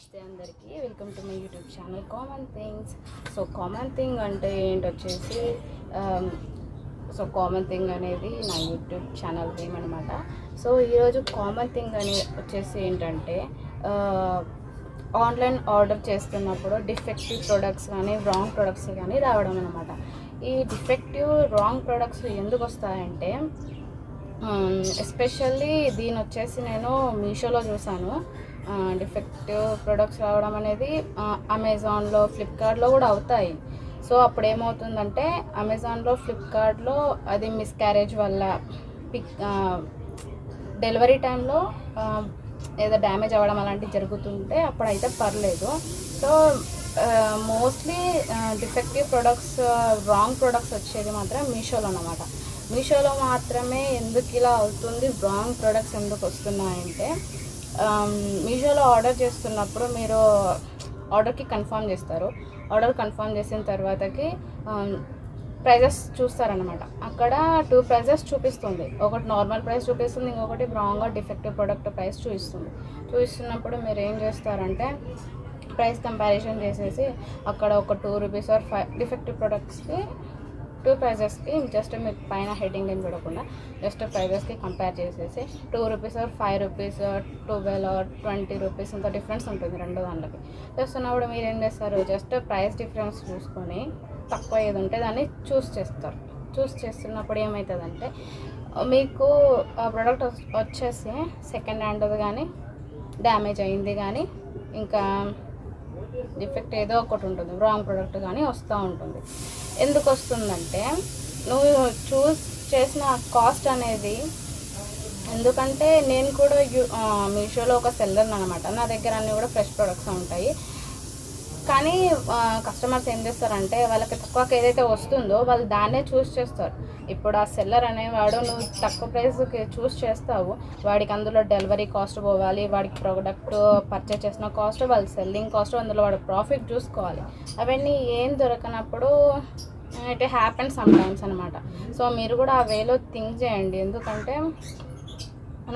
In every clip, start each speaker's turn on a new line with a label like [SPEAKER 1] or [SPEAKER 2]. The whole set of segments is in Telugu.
[SPEAKER 1] నమస్తే అందరికీ, welcome to my YouTube channel common things. So common thing అంటే ఏంటి వచ్చేసి కామన్ థింగ్ అనేది నా యూట్యూబ్ ఛానల్ నేమ్ అనమాట. సో ఈరోజు కామన్ థింగ్ అని వచ్చేసి ఏంటంటే ఆన్లైన్ ఆర్డర్ చేస్తున్నప్పుడు డిఫెక్టివ్ ప్రొడక్ట్స్ కానీ రాంగ్ ప్రొడక్ట్స్ కానీ రావడం అనమాట. ఈ డిఫెక్టివ్ రాంగ్ ప్రొడక్ట్స్ ఎందుకు వస్తాయంటే ఎస్పెషల్లీ దీని వచ్చేసి నేను మీషోలో చూసాను. డిఫెక్టివ్ ప్రొడక్ట్స్ రావడం అనేది అమెజాన్లో, ఫ్లిప్కార్ట్లో కూడా అవుతాయి. సో అప్పుడు ఏమవుతుందంటే అమెజాన్లో, ఫ్లిప్కార్ట్లో అది మిస్క్యారేజ్ వల్ల డెలివరీ టైంలో ఏదో డ్యామేజ్ అవ్వడం అలాంటివి జరుగుతుంటే అప్పుడైతే పర్లేదు. So mostly defective products, wrong products వచ్చేది మాత్రం మీషోలో అన్నమాట. మీషోలో మాత్రమే ఎందుకు ఇలా అవుతుంది, రాంగ్ ప్రొడక్ట్స్ ఎందుకు వస్తున్నాయంటే మీషోలో ఆర్డర్ చేస్తున్నప్పుడు మీరు ఆర్డర్కి కన్ఫర్మ్ చేస్తారు. ఆర్డర్ కన్ఫర్మ్ చేసిన తర్వాతకి ప్రైజెస్ చూస్తారనమాట. అక్కడ 2 ప్రైజెస్ చూపిస్తుంది. ఒకటి నార్మల్ ప్రైస్ చూపిస్తుంది, ఇంకొకటి రాంగ్గా డిఫెక్టివ్ ప్రోడక్ట్ ప్రైస్ చూపిస్తున్నప్పుడు మీరు ఏం చేస్తారంటే ప్రైస్ కంపారిజన్ చేసేసి అక్కడ ఒక 2 రూపీస్ ఆర్ 5 డిఫెక్టివ్ ప్రొడక్ట్స్కి 2 ప్రైజెస్కి జస్ట్ మీరు పైన హెడ్డింగ్ ఏం చూడకుండా జస్ట్ ప్రైజెస్కి కంపేర్ చేసేసి 2 rupees or 5 rupees 12 or 20 rupees ఇంత డిఫరెన్స్ ఉంటుంది రెండు దాంట్లోకి. చేస్తున్నప్పుడు మీరు ఏం చేస్తారు, జస్ట్ ప్రైస్ డిఫరెన్స్ చూసుకొని తక్కువ ఏది ఉంటే దాన్ని చూస్ చేస్తున్నప్పుడు ఏమవుతుందంటే మీకు ఆ ప్రోడక్ట్ వచ్చేసి సెకండ్ హ్యాండ్ది కానీ డ్యామేజ్ అయింది కానీ ఇంకా డిఫెక్ట్ ఏదో ఒకటి ఉంటుంది, రాంగ్ ప్రోడక్ట్ కానీ వస్తూ ఉంటుంది. ఎందుకు వస్తుందంటే నువ్వు చూస్ చేసిన కాస్ట్ అనేది, ఎందుకంటే నేను కూడా మీషోలో ఒక సెల్లర్ అనమాట. నా దగ్గర అన్నీ కూడా ఫ్రెష్ ప్రొడక్ట్స్ ఉంటాయి. కానీ కస్టమర్స్ ఏం చేస్తారంటే వాళ్ళకి తక్కువకి ఏదైతే వస్తుందో వాళ్ళు దాన్నే చూస్ చేస్తారు. ఇప్పుడు ఆ సెల్లర్ అనేవాడు నువ్వు తక్కువ ప్రైస్కి చూస్ చేస్తావు, వాడికి అందులో డెలివరీ కాస్ట్ పోవాలి, వాడికి ప్రోడక్ట్ పర్చేస్ చేసిన కాస్ట్, వాళ్ళ సెల్లింగ్ కాస్ట్, అందులో వాడు ప్రాఫిట్ చూసుకోవాలి. అవన్నీ ఏం దొరకనప్పుడు ఇట్ హ్యాపెన్ సమ్ టైమ్స్ అనమాట. సో మీరు కూడా ఆ వేలో థింక్ చేయండి. ఎందుకంటే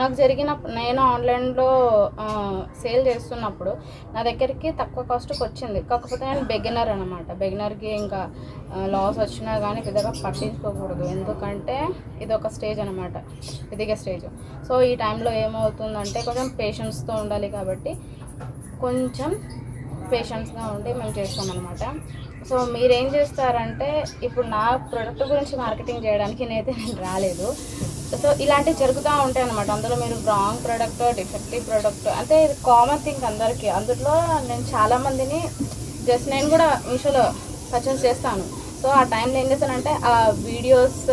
[SPEAKER 1] నాకు నేను ఆన్లైన్లో సేల్ చేస్తున్నప్పుడు నా దగ్గరికి తక్కువ కాస్ట్కి వచ్చింది. కాకపోతే నేను బిగినర్ అనమాట. బిగినర్కి ఇంకా లాస్ వచ్చినా కానీ పెద్దగా పట్టించుకోకూడదు. ఎందుకంటే ఇది ఒక స్టేజ్ అనమాట, ఎదిగే స్టేజ్. సో ఈ టైంలో ఏమవుతుందంటే కొంచెం పేషెన్స్తో ఉండాలి. కాబట్టి కొంచెం పేషెన్స్గా ఉండి మేము చేస్తామన్నమాట. సో మీరేం చేస్తారంటే ఇప్పుడు నా ప్రోడక్ట్ గురించి మార్కెటింగ్ చేయడానికి నేను రాలేదు. సో ఇలాంటివి జరుగుతూ ఉంటాయి అన్నమాట. అందులో మీరు రాంగ్ ప్రోడక్ట్, డిఫెక్టివ్ ప్రోడక్ట్ అంటే ఇది కామన్ థింగ్ అందరికీ. అందులో నేను చాలామందిని నేను కూడా మీషోలో పర్చేస్ చేస్తాను. సో ఆ టైంలో ఏం చేస్తానంటే ఆ వీడియోస్,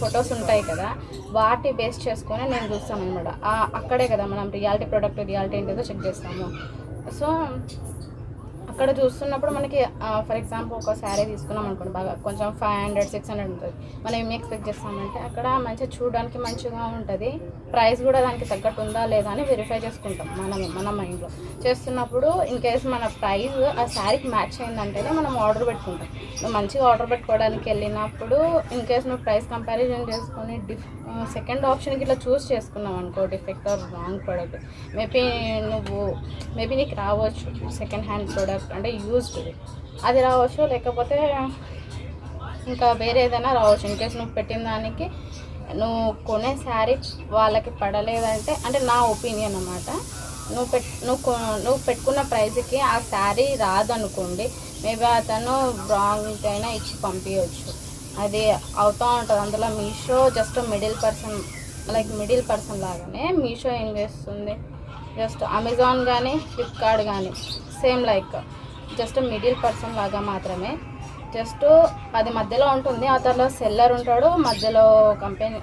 [SPEAKER 1] ఫొటోస్ ఉంటాయి కదా, వాటి బేస్ చేసుకొని నేను చూస్తాను అనమాట. అక్కడే కదా మనం రియాలిటీ ఏంటిదో చెక్ చేస్తాము. సో అక్కడ చూస్తున్నప్పుడు మనకి ఫర్ ఎగ్జాంపుల్ ఒక శారీ తీసుకున్నాం అనుకోండి, బాగా కొంచెం 500-600 ఉంటుంది. మనం ఏమి ఎక్స్పెక్ట్ చేస్తామంటే అక్కడ మంచిగా చూడడానికి మంచిగా ఉంటుంది, ప్రైస్ కూడా దానికి తగ్గట్టు ఉందా లేదా అని వెరిఫై చేసుకుంటాం మన మైండ్లో. చేస్తున్నప్పుడు ఇన్ కేస్ మన ప్రైస్ ఆ శారీకి మ్యాచ్ అయిందంటేనే మనం ఆర్డర్ పెట్టుకుంటాం. నువ్వు మంచిగా ఆర్డర్ పెట్టుకోవడానికి వెళ్ళినప్పుడు ఇన్ కేస్ నువ్వు ప్రైస్ కంపారిజన్ చేసుకొని సెకండ్ ఆప్షన్కి ఇట్లా చూస్ చేసుకున్నావు అనుకో, defect or wrong product, maybe నీకు రావచ్చు సెకండ్ హ్యాండ్ ప్రోడక్ట్ అంటే యూజ్డ్ అది రావచ్చు, లేకపోతే ఇంకా వేరే ఏదైనా రావచ్చు. ఇన్ కేస్ నువ్వు పెట్టిన దానికి నువ్వు కొనే శారీ వాళ్ళకి పడలేదంటే, అంటే నా ఒపీనియన్ అన్నమాట, నువ్వు పెట్టుకున్న ప్రైస్కి ఆ శారీ రాదనుకోండి, మేబీ అతను రాంగ్ అయినా ఇచ్చి పంపించవచ్చు. అది అవుతూ ఉంటుంది. అందులో మీషో జస్ట్ మిడిల్ పర్సన్ లాగానే మీషో ఏం చేస్తుంది, జస్ట్ అమెజాన్ కానీ ఫ్లిప్కార్ట్ కానీ సేమ్ జస్ట్ మిడిల్ పర్సన్ లాగా మాత్రమే. జస్ట్ అది మధ్యలో ఉంటుంది, అతను సెల్లర్ ఉంటాడు, మధ్యలో కంపెనీ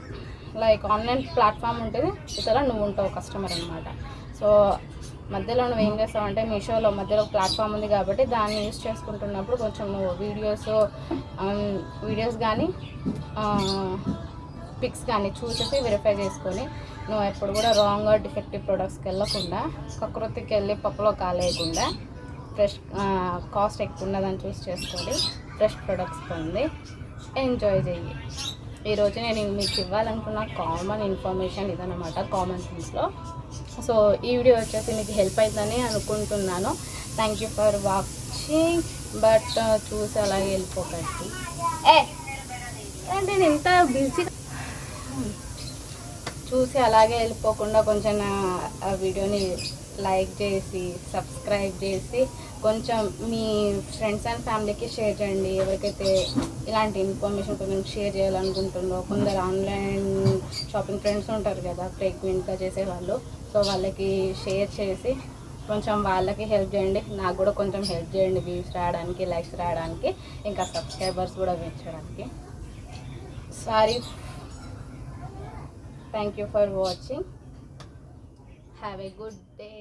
[SPEAKER 1] ఆన్లైన్ ప్లాట్ఫామ్ ఉంటుంది, ఇతర నువ్వు ఉంటావు కస్టమర్ అనమాట. సో మధ్యలో నువ్వు ఏం చేస్తావంటే మీషోలో మధ్యలో ప్లాట్ఫామ్ ఉంది కాబట్టి దాన్ని యూజ్ చేసుకుంటున్నప్పుడు కొంచెం నువ్వు వీడియోస్ కానీ పిక్స్ కానీ చూసేసి వెరిఫై చేసుకొని నువ్వు ఎప్పుడు కూడా రాంగ్ డిఫెక్టివ్ ప్రొడక్ట్స్కి వెళ్ళకుండా, కకృతికి వెళ్ళి పప్పులో కాలేయకుండా ఫ్రెష్ కాస్ట్ ఎక్కువ ఉన్నదని చూస్ చేసుకొని ఫ్రెష్ ప్రొడక్ట్స్ పొంది ఎంజాయ్ చెయ్యి. ఈరోజు నేను మీకు ఇవ్వాలనుకున్న కామన్ ఇన్ఫర్మేషన్ ఇదన్నమాట కామన్ థింగ్స్లో. సో ఈ వీడియో వచ్చేసి మీకు హెల్ప్ అవుతుందని అనుకుంటున్నాను. Thank you for watching. But చూసి అలాగే వెళ్ళిపోకండి. అంటే నేను ఇంత బిజీగా చూసి అలాగే వెళ్ళిపోకుండా కొంచెం నా వీడియోని లైక్ చేసి సబ్స్క్రైబ్ చేసి కొంచెం మీ ఫ్రెండ్స్ అండ్ ఫ్యామిలీకి షేర్ చేయండి. ఎవరికైతే ఇలాంటి ఇన్ఫర్మేషన్ కొంచెం షేర్ చేయాలనుకుంటుందో, కొందరు ఆన్లైన్ షాపింగ్ ఫ్రెండ్స్ ఉంటారు కదా ఫ్రీక్వెంట్గా చేసేవాళ్ళు, సో వాళ్ళకి షేర్ చేసి కొంచెం వాళ్ళకి హెల్ప్ చేయండి. నాకు కూడా కొంచెం హెల్ప్ చేయండి, వ్యూస్ రావడానికి, లైక్స్ రావడానికి, ఇంకా సబ్స్క్రైబర్స్ కూడా పెంచడానికి. Sorry. Thank you for watching. Have a good day.